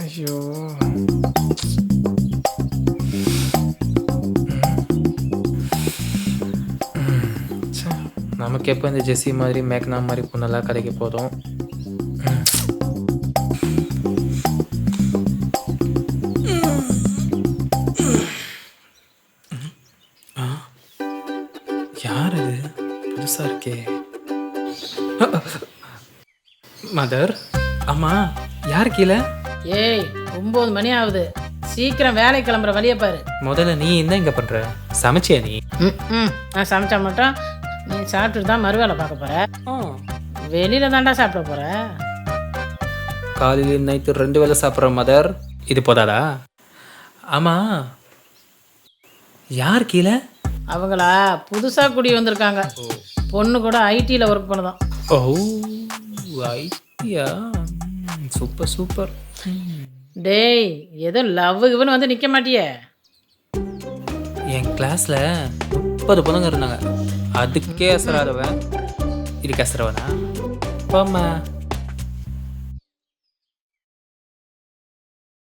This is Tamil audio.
ஐயோ! ச்சே! நமக்கு எப்போ இந்த ஜெஸ்ஸி மாதிரி, மேக்னா மாதிரி பொண்ணெல்லாம் கிடைக்க போதும். யார் அது? புதுசா இருக்கே. மதர், அம்மா, யார் கீழே? ஏய் 9 மணி ஆகுது, சீக்கிரம் வேலை கிளம்புற வழியை பாரு. முதல்ல நீ என்ன இங்க பண்ற? சமைச்சியா நீ? நான் சமைச்சா மட்டும் நீ சாப்பிட்டுட்டு தான் மறுவேலை பார்க்க போற. வெளியில தாண்டா சாப்பிட போற. காலையில் நைட்டு 2 வேளை சாப்பிட்ற மதர், இது போதாதா? ஆமா, யார் கீழே? அவங்களா புதுசா குடி வந்திருக்காங்க. பொண்ணு கூட ஐடியில் ஒர்க் பண்ணுதான். ஓ, ஐயா, சூப்பர் சூப்பர். டேய் ஏதோ லவ்வுக்குன்னு வந்து நிற்க மாட்டியே. என் கிளாஸ்ல 30 பொண்ணுங்க இருந்தாங்க, அதுக்கே அசராதவன் இதுக்கு அசரவனா? போம்மா.